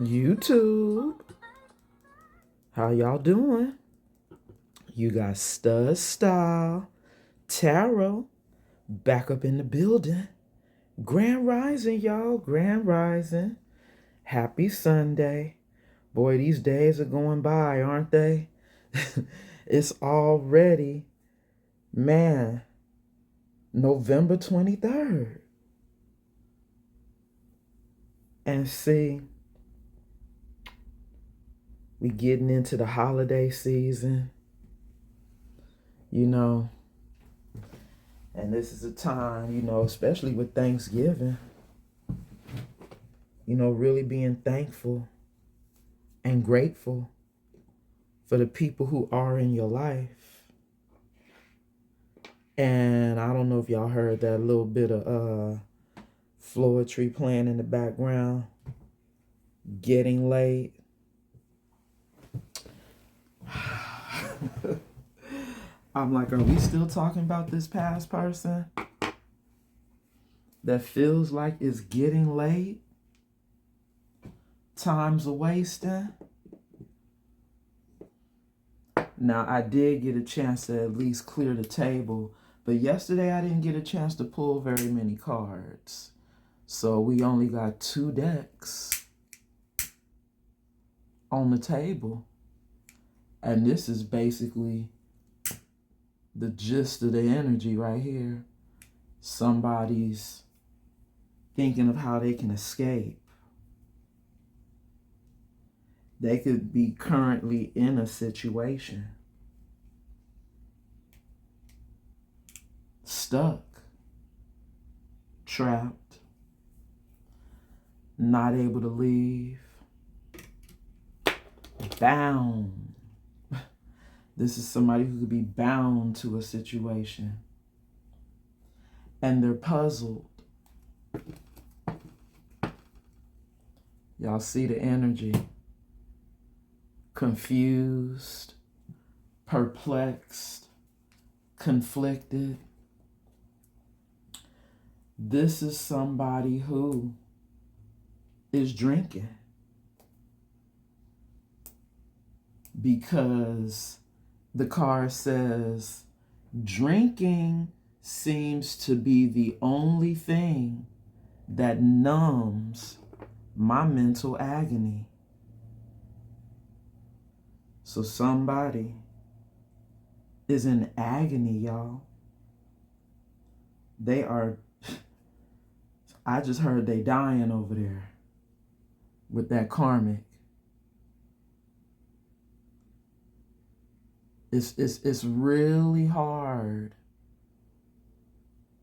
YouTube, how y'all doing? You got Stud Style, Tarot, back up in the building. Grand Rising, y'all, Grand Rising. Happy Sunday. Boy, these days are going by, aren't they? It's already, man, November 23rd. And see, we getting into the holiday season, you know, and this is a time, you know, especially with Thanksgiving, you know, really being thankful and grateful for the people who are in your life. And I don't know if y'all heard that little bit of Floetry playing in the background, Getting Late. I'm like, are we still talking about this past person that feels like it's getting late? Time's a wasting. Now, I did get a chance to at least clear the table, but yesterday I didn't get a chance to pull very many cards. So we only got 2 decks on the table. And this is basically the gist of the energy right here. Somebody's thinking of how they can escape. They could be currently in a situation, stuck, trapped, not able to leave, bound. This is somebody who could be bound to a situation, and they're puzzled. Y'all see the energy? Confused, perplexed, conflicted. This is somebody who is drinking because the card says drinking seems to be the only thing that numbs my mental agony. So somebody is in agony, y'all. They are, I just heard they dying over there with that karmic. It's really hard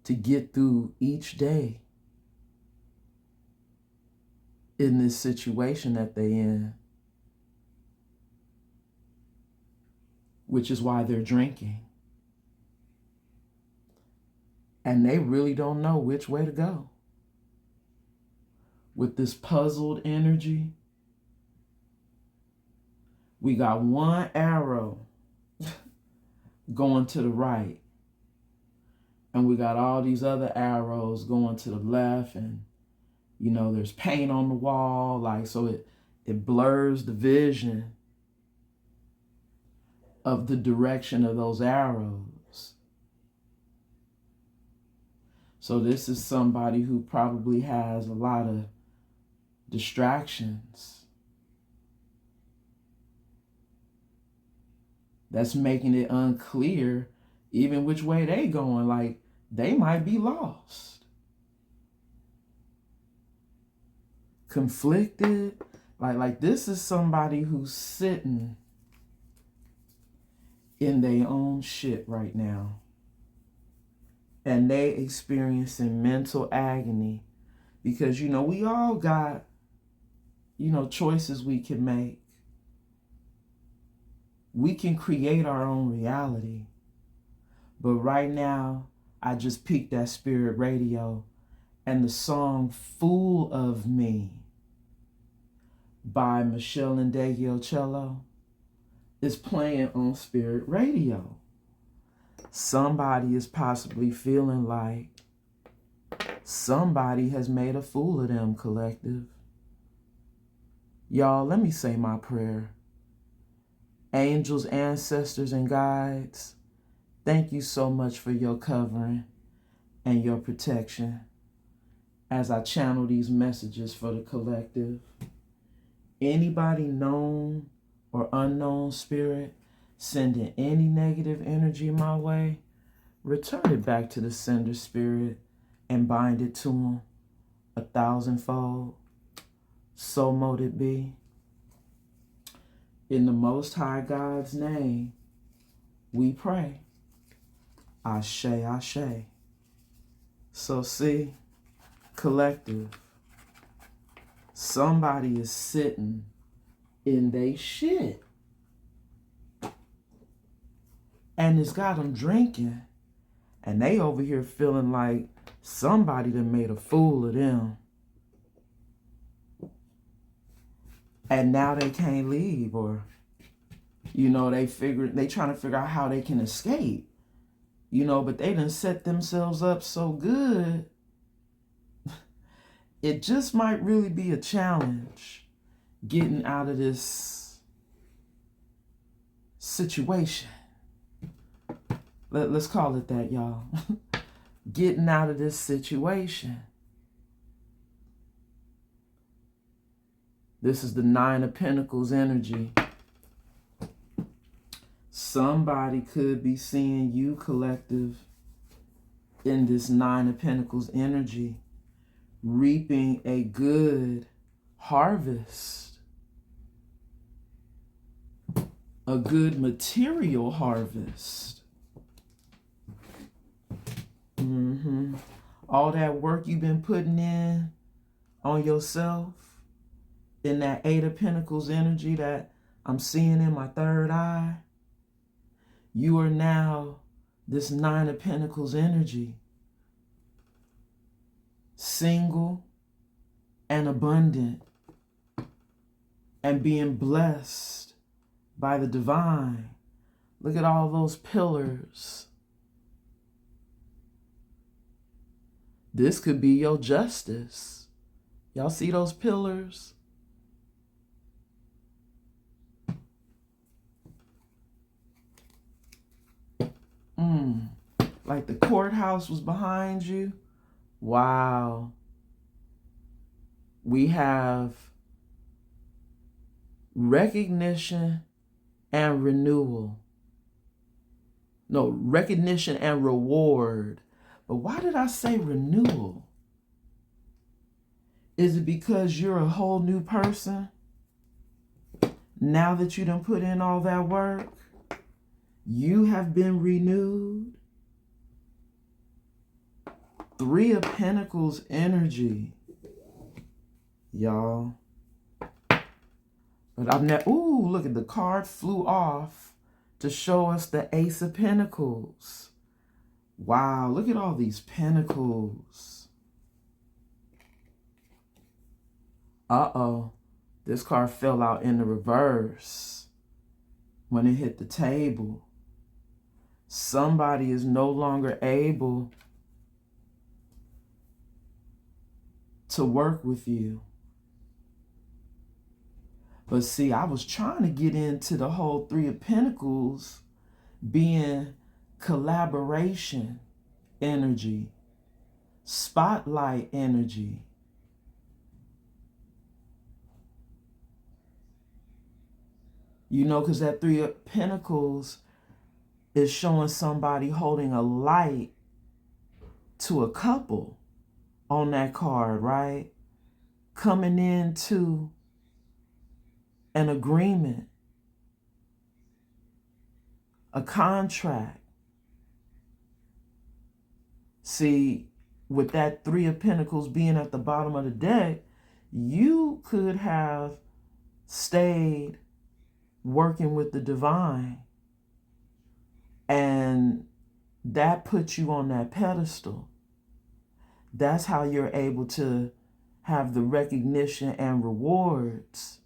to get through each day in this situation that they in, which is why they're drinking. And they really don't know which way to go. With this puzzled energy, we got one arrow going to the right, and we got all these other arrows going to the left, and you know, there's paint on the wall, like, so it blurs the vision of the direction of those arrows. So this is somebody who probably has a lot of distractions that's making it unclear even which way they going. Like, they might be lost, conflicted. Like this is somebody who's sitting in their own shit right now, and they experiencing mental agony because, you know, we all got, you know, choices we can make. We can create our own reality, But right now, I just peeked at Spirit Radio, and the song Fool of Me by Michelle Ndegeocello is playing on Spirit Radio. Somebody is possibly feeling like somebody has made a fool of them, collective. Y'all, let me say my prayer. Angels, ancestors, and guides, thank you so much for your covering and your protection as I channel these messages for the collective. Anybody known or unknown spirit sending any negative energy my way, return it back to the sender spirit and bind it to them 1,000-fold. So mote it be. In the Most High God's name, we pray. Ashe, Ashe. So see, collective, somebody is sitting in they shit. And it's got them drinking. And they over here feeling like somebody done made a fool of them. And now they can't leave, or, you know, they trying to figure out how they can escape. You know, but they done set themselves up so good. It just might really be a challenge getting out of this situation. Let's call it that, y'all. Getting out of this situation. This is the Nine of Pentacles energy. Somebody could be seeing you, collective, in this Nine of Pentacles energy, reaping a good harvest, a good material harvest. All that work you've been putting in on yourself, in that Eight of Pentacles energy that I'm seeing in my third eye, you are now this Nine of Pentacles energy, single and abundant and being blessed by the divine. Look at all those pillars. This could be your justice. Y'all see those pillars? Like the courthouse was behind you. Wow. We have recognition and renewal. No, recognition and reward. But why did I say renewal? Is it because you're a whole new person? Now that you done put in all that work, you have been renewed. Three of Pentacles energy, y'all. But I've never, look at the card flew off to show us the Ace of Pentacles. Wow, look at all these pentacles. Uh-oh, this card fell out in the reverse when it hit the table. Somebody is no longer able to work with you. But see, I was trying to get into the whole Three of Pentacles being collaboration energy, spotlight energy. You know, because that Three of Pentacles is showing somebody holding a light to a couple on that card, right? Coming into an agreement, a contract. See, with that Three of Pentacles being at the bottom of the deck, you could have stayed working with the divine, and that puts you on that pedestal. That's how you're able to have the recognition and rewards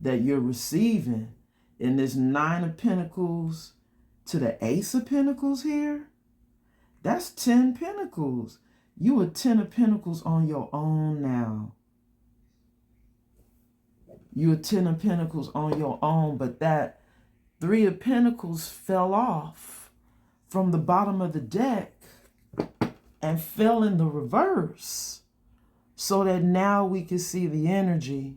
that you're receiving in this Nine of Pentacles to the Ace of Pentacles here. That's 10 Pentacles. You are 10 of Pentacles on your own now. You are 10 of Pentacles on your own, but that 3 of Pentacles fell off from the bottom of the deck and fell in the reverse, so that now we can see the energy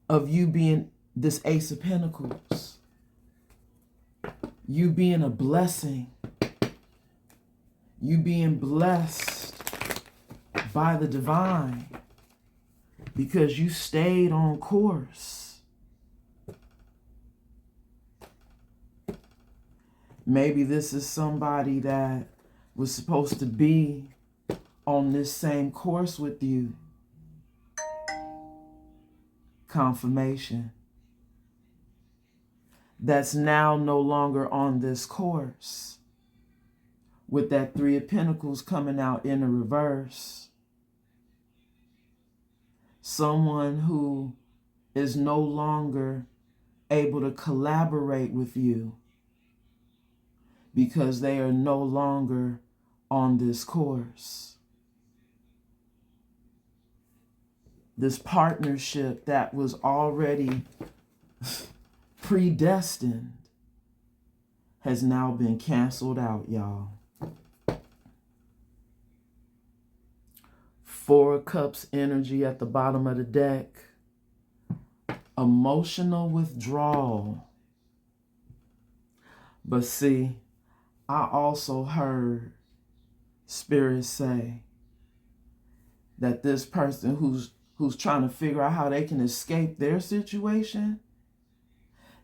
of you being this Ace of Pentacles. You being a blessing. You being blessed by the divine because you stayed on course. Maybe this is somebody that was supposed to be on this same course with you. Confirmation. That's now no longer on this course, with that 3 of Pentacles coming out in the reverse. Someone who is no longer able to collaborate with you because they are no longer on this course. This partnership that was already predestined has now been canceled out, y'all. 4 of Cups energy at the bottom of the deck. Emotional withdrawal. But see, I also heard Spirit say that this person who's trying to figure out how they can escape their situation,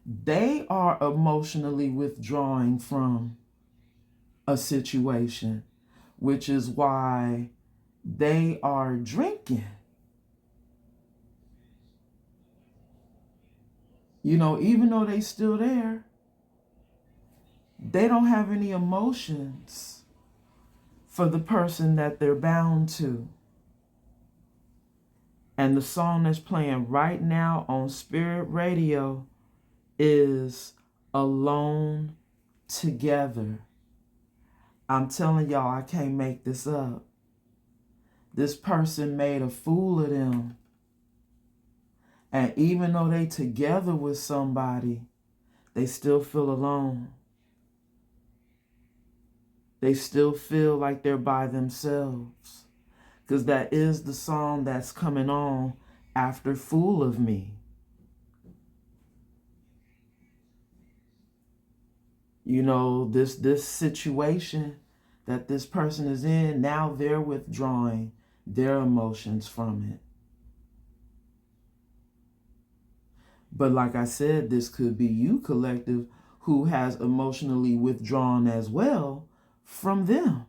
they are emotionally withdrawing from a situation, which is why they are drinking. You know, even though they still there, they don't have any emotions for the person that they're bound to. And the song that's playing right now on Spirit Radio is Alone Together. I'm telling y'all, I can't make this up. This person made a fool of them. And even though they together with somebody, they still feel alone. They still feel like they're by themselves. Because that is the song that's coming on after Fool of Me. You know, this situation that this person is in, now they're withdrawing their emotions from it. But like I said, this could be you, collective, who has emotionally withdrawn as well from them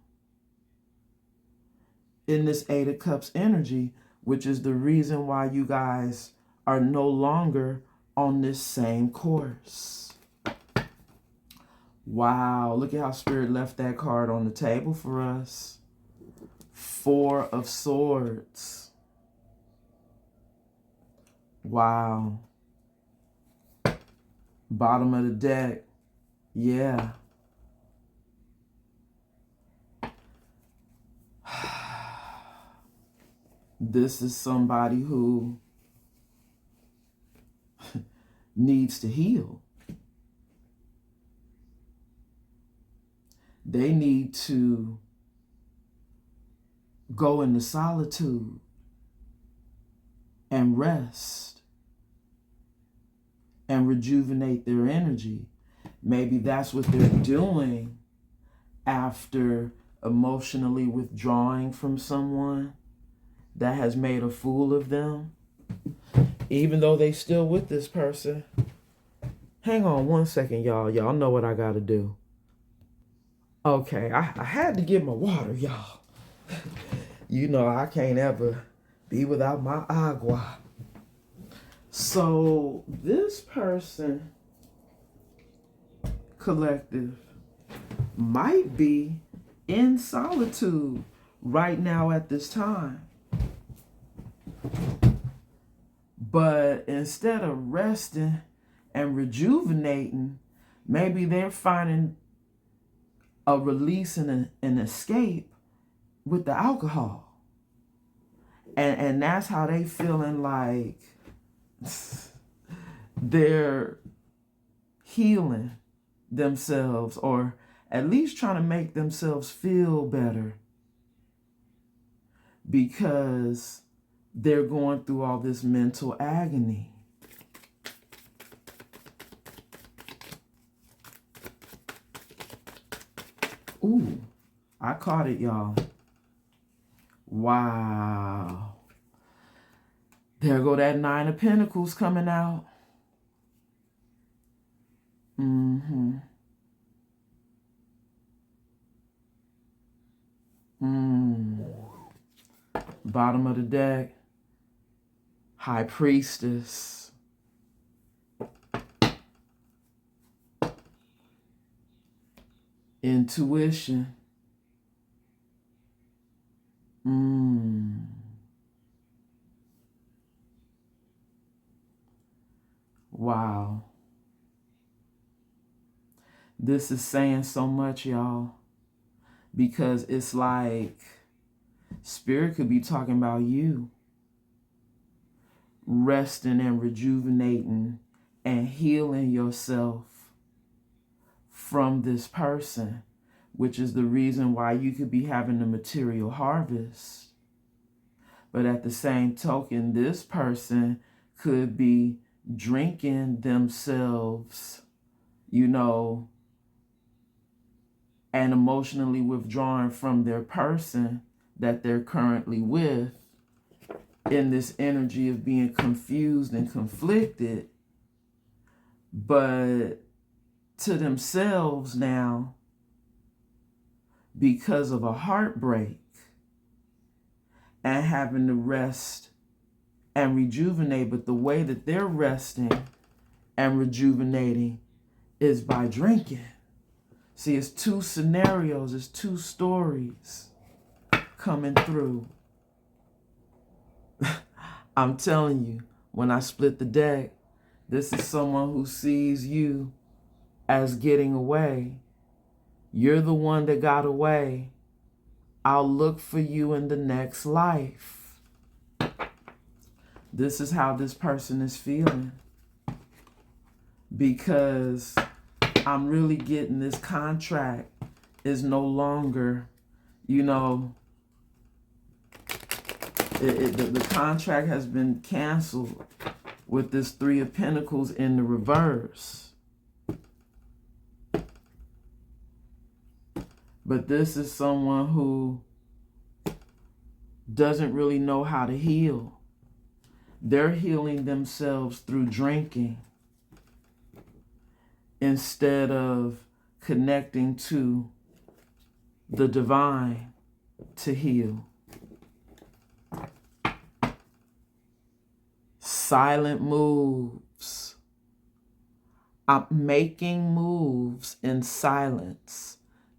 in this 8 of Cups energy, which is the reason why you guys are no longer on this same course. Wow, look at how Spirit left that card on the table for us. 4 of Swords. Wow. Bottom of the deck. Yeah. This is somebody who needs to heal. They need to go into solitude and rest and rejuvenate their energy. Maybe that's what they're doing after emotionally withdrawing from someone that has made a fool of them. Even though they still with this person. Hang on one second, y'all. Y'all know what I gotta do. Okay, I had to get my water, y'all. You know I can't ever be without my agua. So this person, collective, might be in solitude right now at this time. But instead of resting and rejuvenating, maybe they're finding a release and an escape with the alcohol. And that's how they feeling like they're healing themselves, or at least trying to make themselves feel better, because they're going through all this mental agony. Ooh, I caught it, y'all. Wow. There go that Nine of Pentacles coming out. Bottom of the deck, High Priestess. Intuition. Wow. This is saying so much, y'all, because it's like Spirit could be talking about you resting and rejuvenating and healing yourself from this person, which is the reason why you could be having a material harvest. But at the same token, this person could be drinking themselves, you know, and emotionally withdrawing from their person that they're currently with, in this energy of being confused and conflicted, but to themselves now, because of a heartbreak, and having to rest and rejuvenate. But the way that they're resting and rejuvenating is by drinking. See, it's two scenarios, it's two stories coming through. I'm telling you, when I split the deck, this is someone who sees you as getting away. You're the one that got away. I'll look for you in the next life. This is how this person is feeling, because I'm really getting this contract is no longer, you know, the contract has been canceled with this Three of Pentacles in the reverse. But this is someone who doesn't really know how to heal. They're healing themselves through drinking instead of connecting to the divine to heal. Silent moves. I'm making moves in silence.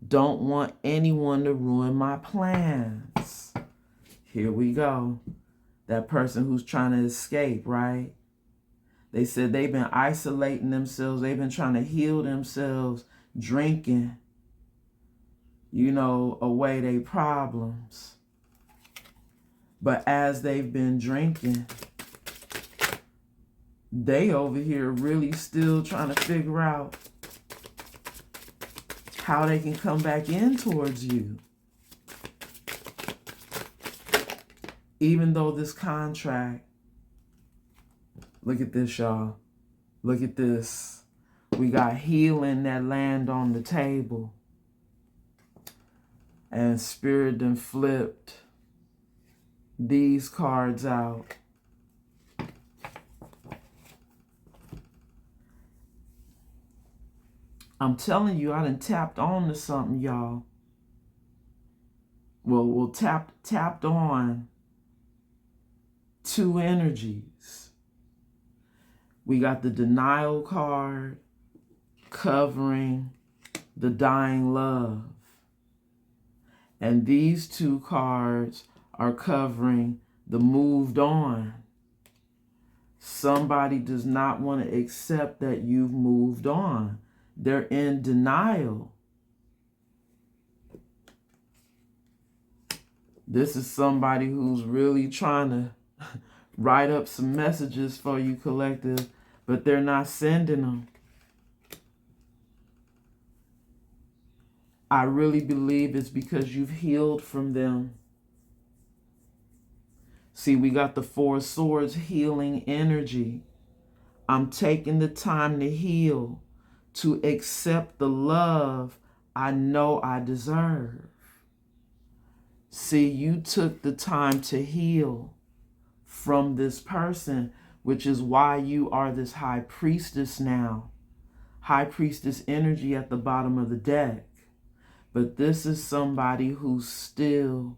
Don't want anyone to ruin my plans. Here we go. That person who's trying to escape, right? They said they've been isolating themselves. They've been trying to heal themselves, drinking, you know, away their problems. But as they've been drinking, they over here really still trying to figure out how they can come back in towards you. Even though this contract, look at this, y'all. Look at this. We got healing that land on the table. And Spirit done flipped these cards out. I'm telling you, I done tapped on to something, y'all. Well, tapped on two energies. We got the denial card covering the dying love. And these two cards are covering the moved on. Somebody does not want to accept that you've moved on. They're in denial. This is somebody who's really trying to write up some messages for you, collective, but they're not sending them. I really believe it's because you've healed from them. See, we got the Four of Swords, healing energy. I'm taking the time to heal, to accept the love I know I deserve. See, you took the time to heal from this person, which is why you are this high priestess now. High priestess energy at the bottom of the deck. But this is somebody who still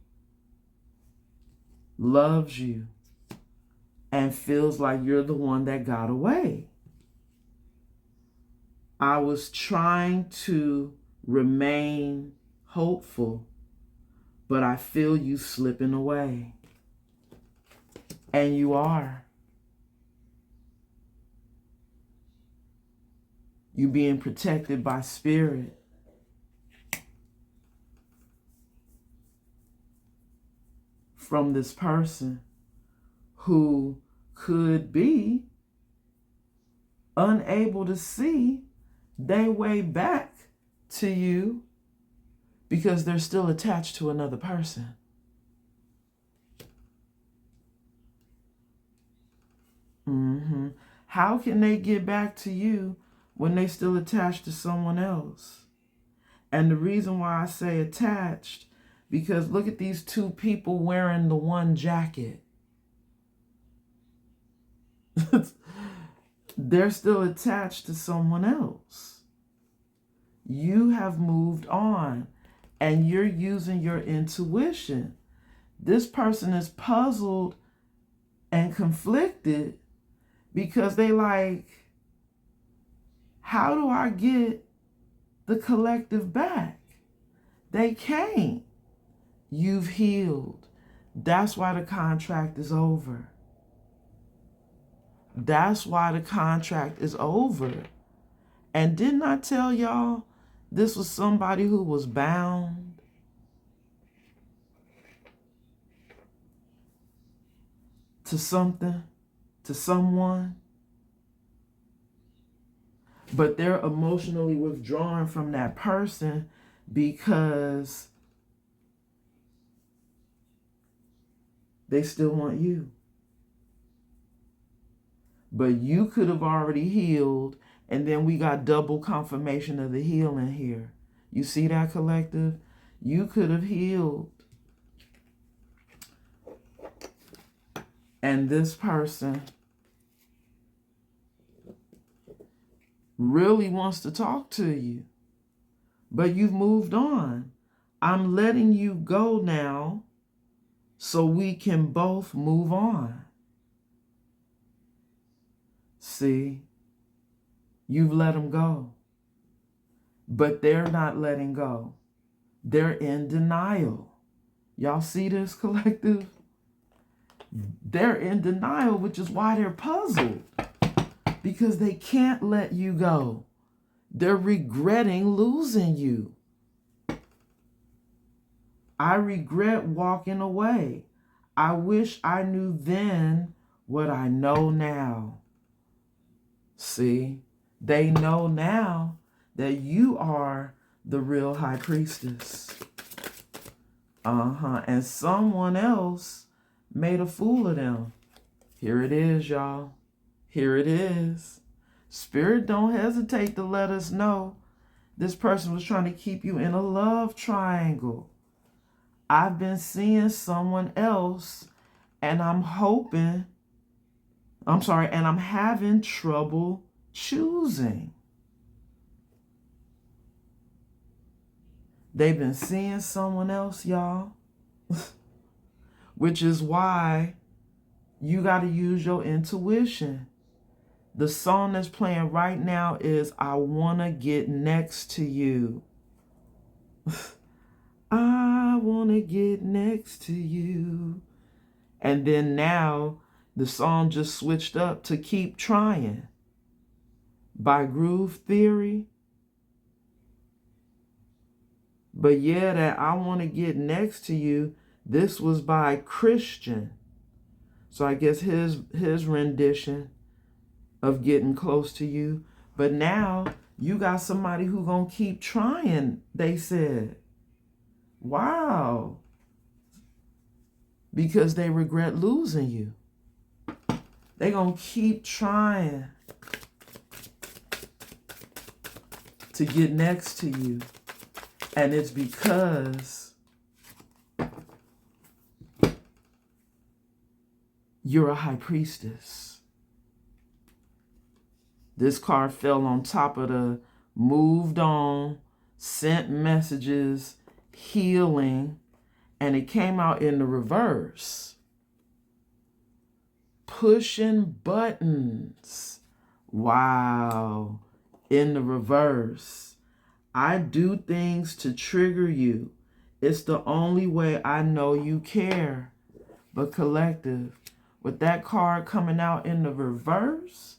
loves you and feels like you're the one that got away. I was trying to remain hopeful, but I feel you slipping away. And you are. You being protected by spirit. From this person who could be unable to see their way back to you because they're still attached to another person. How can they get back to you when they still attached to someone else? And the reason why I say attached, because look at these two people wearing the one jacket. They're still attached to someone else. You have moved on and you're using your intuition. This person is puzzled and conflicted because they like, how do I get the collective back? They can't. You've healed. That's why the contract is over. That's why the contract is over. And didn't I tell y'all this was somebody who was bound? To something, to someone. But they're emotionally withdrawn from that person because they still want you. But you could have already healed, and then we got double confirmation of the healing here. You see that, collective? You could have healed. And this person really wants to talk to you, but you've moved on. I'm letting you go now so we can both move on. See, you've let them go, but they're not letting go. They're in denial. Y'all see this, collective? They're in denial, which is why they're puzzled, because they can't let you go. They're regretting losing you. I regret walking away. I wish I knew then what I know now. See, they know now that you are the real high priestess. And someone else made a fool of them. Here it is, y'all. Here it is. Spirit, don't hesitate to let us know. This person was trying to keep you in a love triangle. I've been seeing someone else, and I'm having trouble choosing. They've been seeing someone else, y'all. Which is why you got to use your intuition. The song that's playing right now is I Want to Get Next to You. I want to get next to you. And then now the song just switched up to Keep Trying by Groove Theory. But yeah, that I want to get next to you, this was by Christian. So I guess his rendition of Getting Close to You. But now you got somebody who gonna keep trying, they said. Wow. Because they regret losing you. They gonna keep trying to get next to you. And it's because you're a high priestess. This card fell on top of the moved on, sent messages, healing, and it came out in the reverse. Pushing buttons. Wow. In the reverse. I do things to trigger you. It's the only way I know you care. But collective, with that card coming out in the reverse,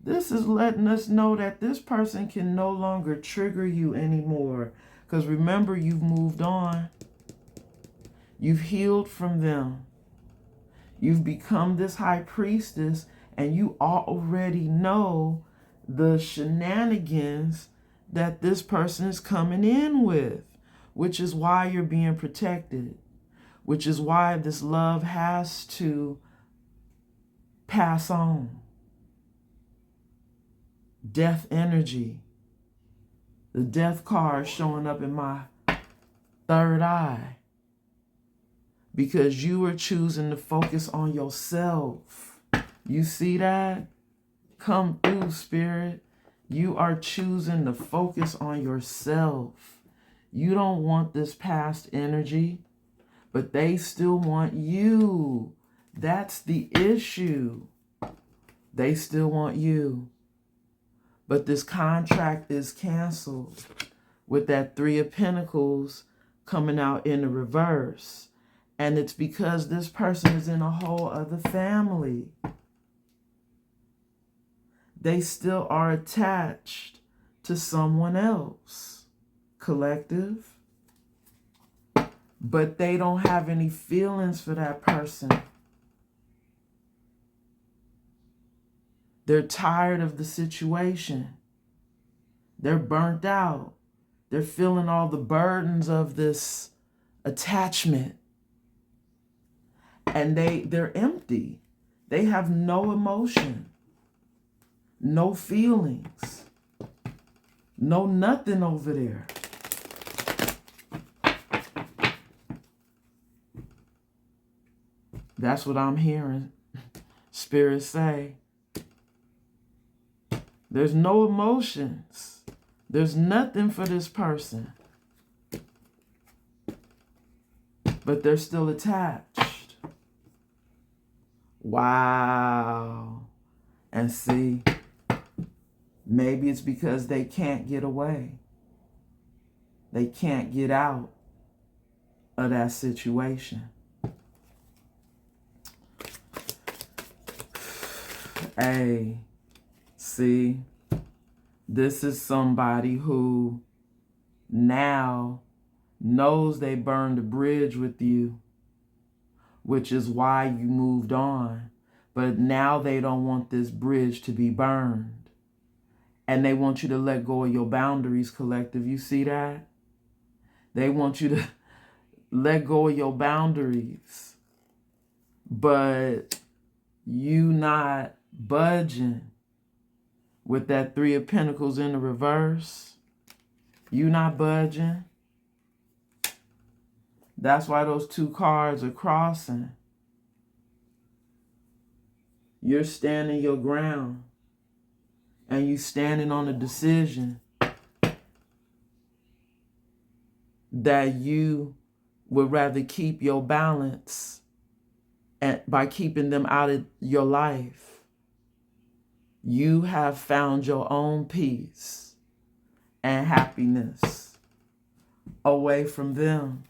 this is letting us know that this person can no longer trigger you anymore. Because remember, you've moved on. You've healed from them. You've become this high priestess, and you already know the shenanigans that this person is coming in with, which is why you're being protected, which is why this love has to pass on. Death energy. The death card showing up in my third eye. Because you are choosing to focus on yourself. You see that? Come through, Spirit. You are choosing to focus on yourself. You don't want this past energy, but they still want you. That's the issue. They still want you. But this contract is canceled with that Three of Pentacles coming out in the reverse. And it's because this person is in a whole other family. They still are attached to someone else. Collective. But they don't have any feelings for that person. They're tired of the situation. They're burnt out. They're feeling all the burdens of this attachment. And they're empty. They have no emotion. No feelings. No nothing over there. That's what I'm hearing Spirit say. There's no emotions. There's nothing for this person. But they're still attached. Wow. And see, maybe it's because they can't get away. They can't get out of that situation. Hey, see, this is somebody who now knows they burned a bridge with you, which is why you moved on. But now they don't want this bridge to be burned. And they want you to let go of your boundaries, collective. You see that? They want you to let go of your boundaries. But you not budging with that Three of Pentacles in the reverse. You not budging. That's why those two cards are crossing. You're standing your ground. And you standing on a decision that you would rather keep your balance and by keeping them out of your life. You have found your own peace and happiness away from them.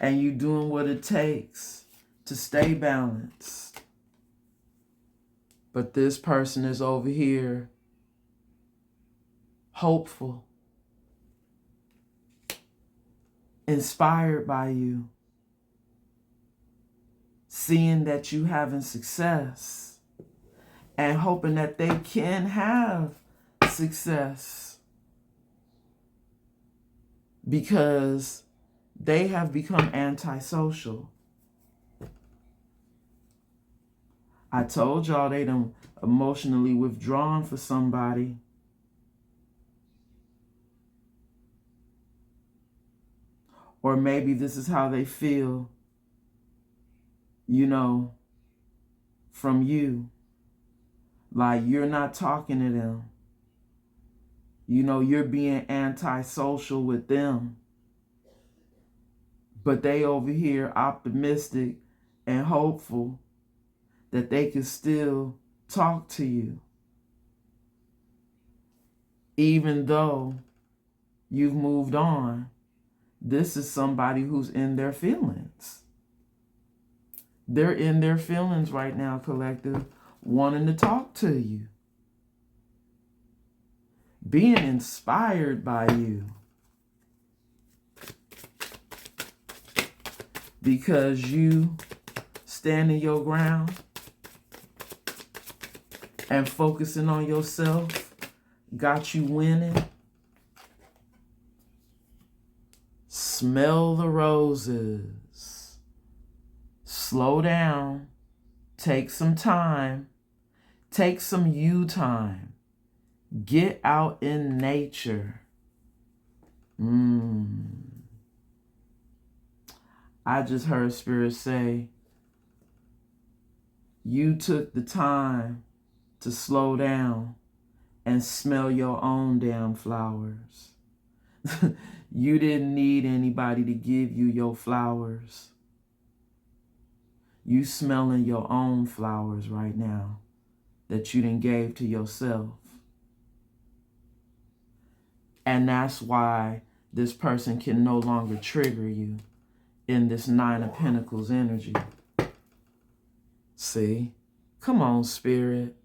And you doing what it takes to stay balanced. But this person is over here hopeful, inspired by you, seeing that you having success and hoping that they can have success because they have become antisocial. I told y'all they done emotionally withdrawn for somebody. Or maybe this is how they feel, you know, from you. Like you're not talking to them. You know, you're being antisocial with them. But they over here optimistic and hopeful that they can still talk to you. Even though you've moved on, this is somebody who's in their feelings. They're in their feelings right now, collective, wanting to talk to you. Being inspired by you. Because you standing your ground and focusing on yourself got you winning. Smell the roses. Slow down. Take some time. Take some you time. Get out in nature. I just heard Spirit say, you took the time to slow down and smell your own damn flowers. You didn't need anybody to give you your flowers. You smelling your own flowers right now that you done gave to yourself. And that's why this person can no longer trigger you in this Nine of Pentacles energy. See? Come on, Spirit.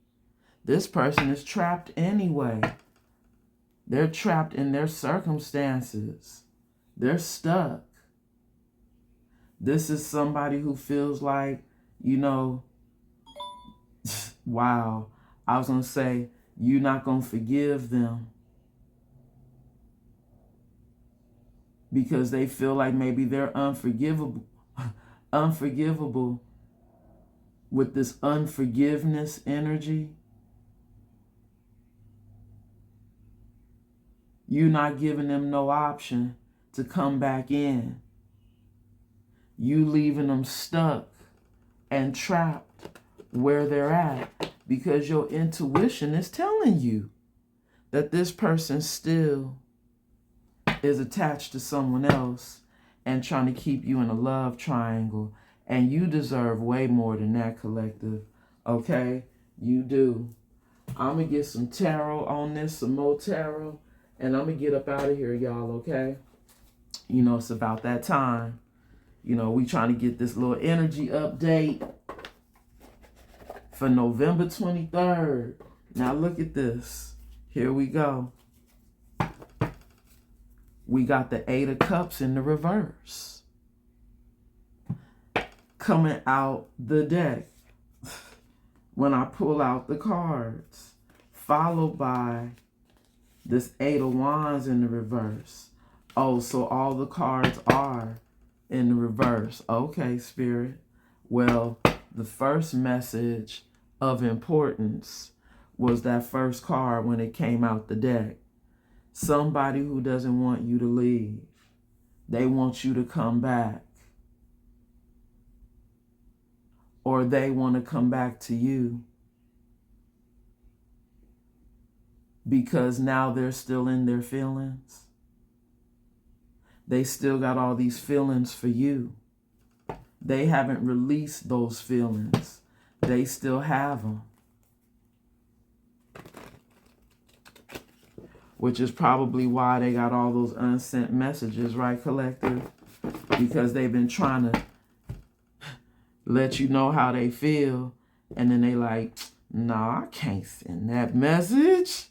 This person is trapped anyway. They're trapped in their circumstances. They're stuck. This is somebody who feels like, you know, wow. I was going to say, you're not going to forgive them. Because they feel like maybe they're unforgivable with this unforgiveness energy. You're not giving them no option to come back in. You leaving them stuck and trapped where they're at because your intuition is telling you that this person still is attached to someone else and trying to keep you in a love triangle. And you deserve way more than that, collective. Okay? You do. I'm going to get some tarot on this, some more tarot. And I'm going to get up out of here, y'all, okay? You know, it's about that time. You know, we trying to get this little energy update for November 23rd. Now look at this. Here we go. We got the Eight of Cups in the reverse. Coming out the deck when I pull out the cards. Followed by this Eight of Wands in the reverse. Oh, so all the cards are in the reverse. Okay, Spirit. Well, the first message of importance was that first card when it came out the deck. Somebody who doesn't want you to leave. They want you to come back. Or they want to come back to you. Because now they're still in their feelings. They still got all these feelings for you. They haven't released those feelings. They still have them. which is probably why they got all those unsent messages, right, collective? Because they've been trying to let you know how they feel, and then they like, no, I can't send that message.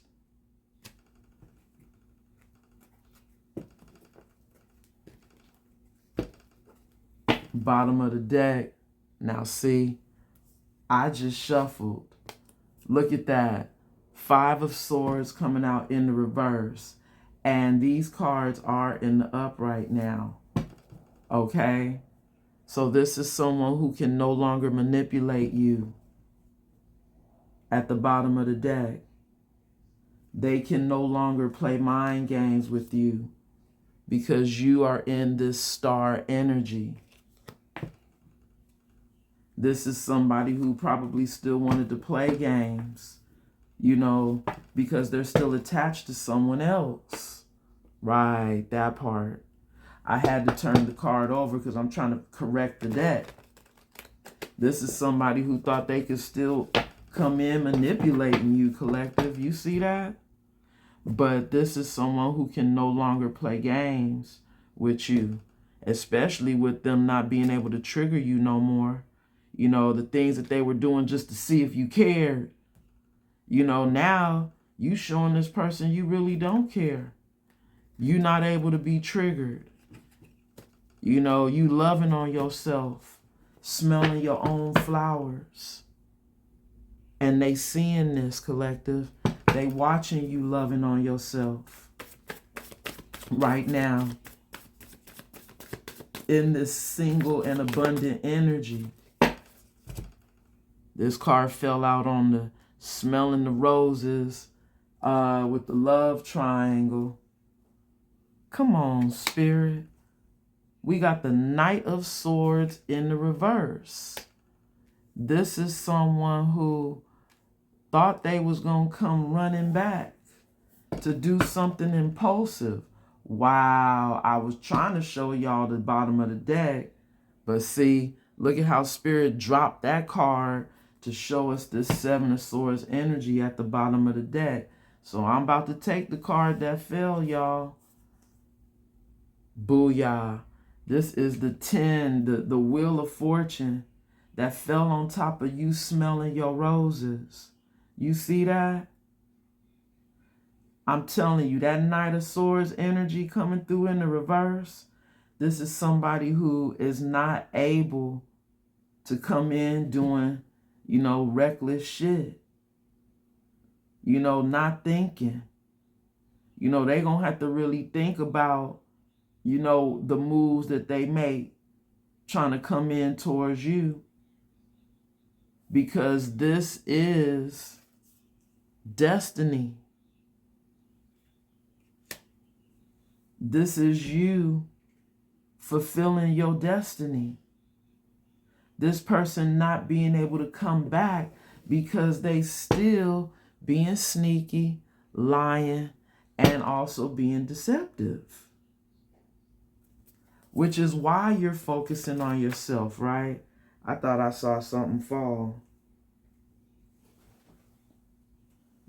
Bottom of the deck. Now see, I just shuffled. Look at that. 5 of Swords coming out in the reverse. And these cards are in the upright now. Okay? So this is someone who can no longer manipulate you. At the bottom of the deck. They can no longer play mind games with you because you are in this star energy. This is somebody who probably still wanted to play games, you know, because they're still attached to someone else. Right, that part. I had to turn the card over because I'm trying to correct the deck. This is somebody who thought they could still come in manipulating you, collective. You see that? But this is someone who can no longer play games with you, especially with them not being able to trigger you no more. You know, the things that they were doing just to see if you cared. You know, now you showing this person you really don't care. You're not able to be triggered. You know, you loving on yourself, smelling your own flowers. And they seeing this, collective. They watching you loving on yourself right now in this single and abundant energy. This card fell out on the smelling the roses with the love triangle. Come on, Spirit. We got the Knight of Swords in the reverse. This is someone who thought they was going to come running back to do something impulsive. Wow, I was trying to show y'all the bottom of the deck. But see, look at how Spirit dropped that card to show us this 7 of Swords energy at the bottom of the deck. So I'm about to take the card that fell, y'all. Booyah. This is the 10, the Wheel of Fortune that fell on top of you smelling your roses. You see that? I'm telling you, that Knight of Swords energy coming through in the reverse, this is somebody who is not able to come in doing, you know, reckless shit. You know, not thinking. You know, they gonna have to really think about, you know, the moves that they make trying to come in towards you. Because this is destiny. This is you fulfilling your destiny. This person not being able to come back because they still being sneaky, lying, and also being deceptive. Which is why you're focusing on yourself, right? I thought I saw something fall.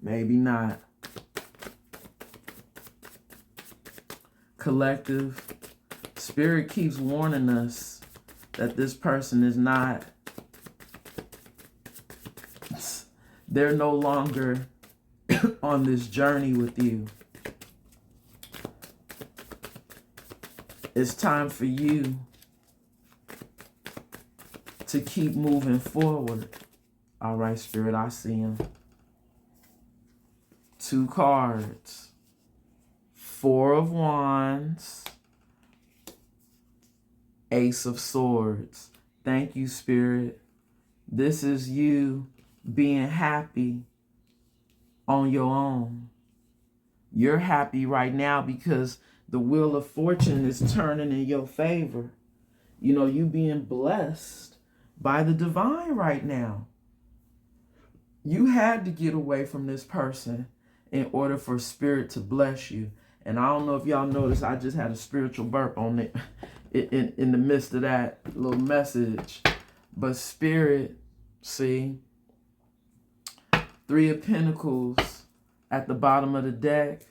Maybe not. Collective. Spirit keeps warning us that this person is not, they're no longer on this journey with you. It's time for you to keep moving forward. All right, Spirit, I see him. 2 cards. 4 of Wands. Ace of Swords. Thank you, Spirit. This is you being happy on your own. You're happy right now because the Wheel of Fortune is turning in your favor. You know, you being blessed by the divine right now. You had to get away from this person in order for Spirit to bless you. And I don't know if y'all noticed, I just had a spiritual burp on it in the midst of that little message. But Spirit, see, 3 of Pentacles at the bottom of the deck.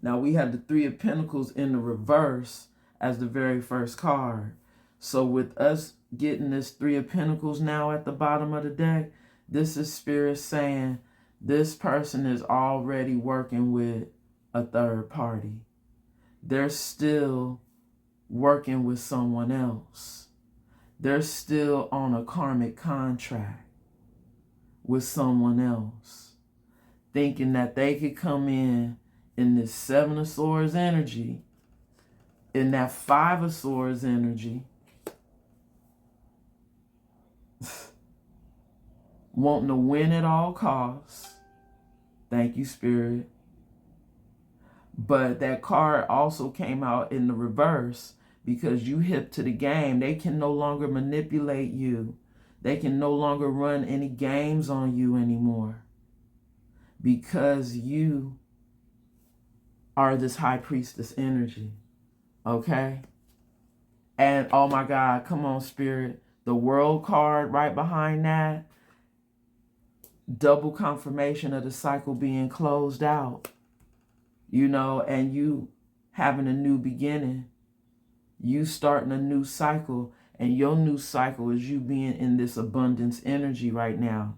Now we had the Three of Pentacles in the reverse as the very first card. So with us getting this Three of Pentacles now at the bottom of the deck, this is Spirit saying this person is already working with a third party. They're still working with someone else. They're still on a karmic contract with someone else, thinking that they could come in this Seven of Swords energy, in that Five of Swords energy, wanting to win at all costs. Thank you, Spirit. But that card also came out in the reverse because you hip to the game. They can no longer manipulate you. They can no longer run any games on you anymore because you are this High Priestess energy. Okay? And oh my God, come on, Spirit. The World card right behind that, double confirmation of the cycle being closed out, you know, and you having a new beginning, you starting a new cycle, and your new cycle is you being in this abundance energy right now.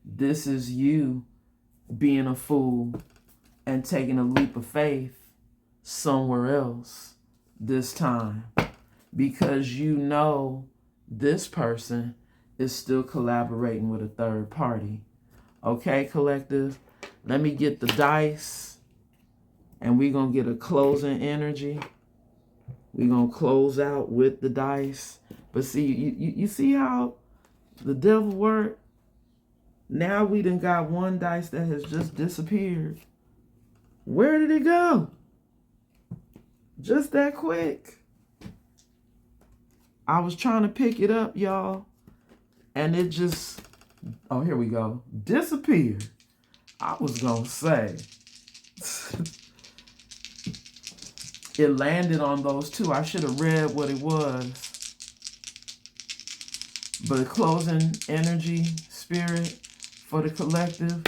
This is you being a fool and taking a leap of faith somewhere else this time, because you know this person is still collaborating with a third party. Okay, collective, let me get the dice, and we're going to get a closing energy. We're going to close out with the dice. But see, you see how the devil worked? Now we done got one dice that has just disappeared. Where did it go? Just that quick. I was trying to pick it up, y'all, and it just, oh, here we go, disappeared. I was going to say, it landed on those two. I should have read what it was. But closing energy, Spirit, for the collective,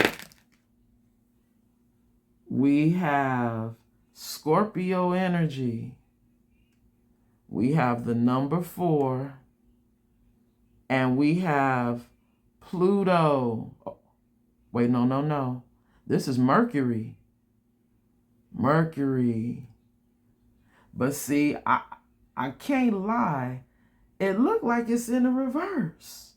we have Scorpio energy. We have the number 4. And we have Pluto. Oh, wait, no. This is Mercury. Mercury. But see, I can't lie. It looked like it's in the reverse.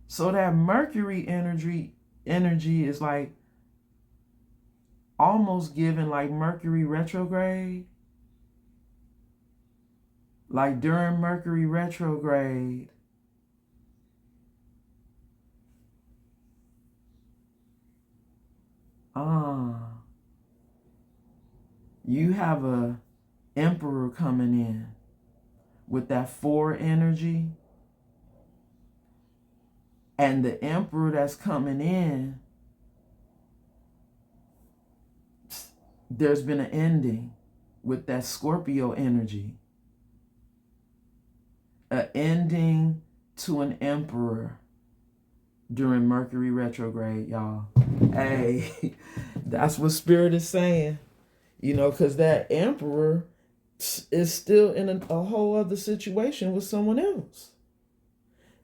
So that Mercury energy is like almost giving like Mercury retrograde. Like during Mercury retrograde, you have a Emperor coming in with that 4 energy. And the Emperor that's coming in, there's been an ending with that Scorpio energy. An ending to an Emperor during Mercury retrograde, y'all. Hey, that's what Spirit is saying. You know, because that Emperor is still in a whole other situation with someone else.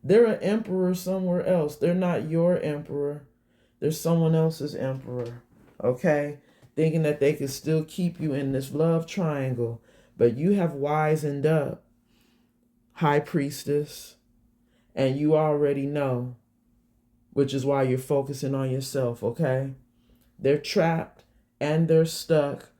They're an emperor somewhere else. They're not your emperor. They're someone else's emperor. Okay? Thinking that they can still keep you in this love triangle. But you have wisened up, High Priestess. And you already know, which is why you're focusing on yourself, okay? They're trapped and they're stuck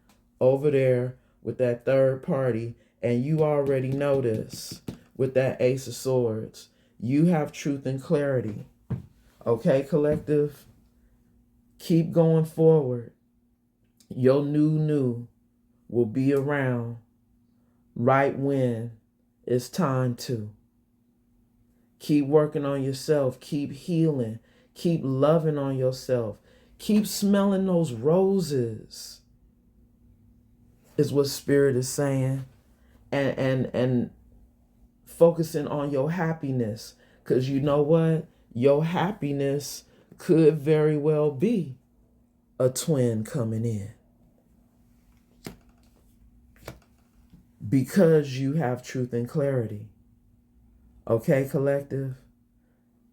over there with that third party. And you already know this with that Ace of Swords. You have truth and clarity. Okay, collective? Keep going forward. Your new will be around right when it's time to. Keep working on yourself. Keep healing. Keep loving on yourself. Keep smelling those roses, is what Spirit is saying. And focusing on your happiness, because you know what? Your happiness could very well be a twin coming in. Because you have truth and clarity. Okay, collective?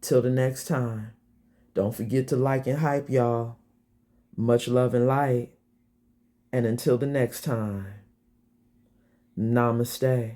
Till the next time. Don't forget to like and hype, y'all. Much love and light. And until the next time, namaste.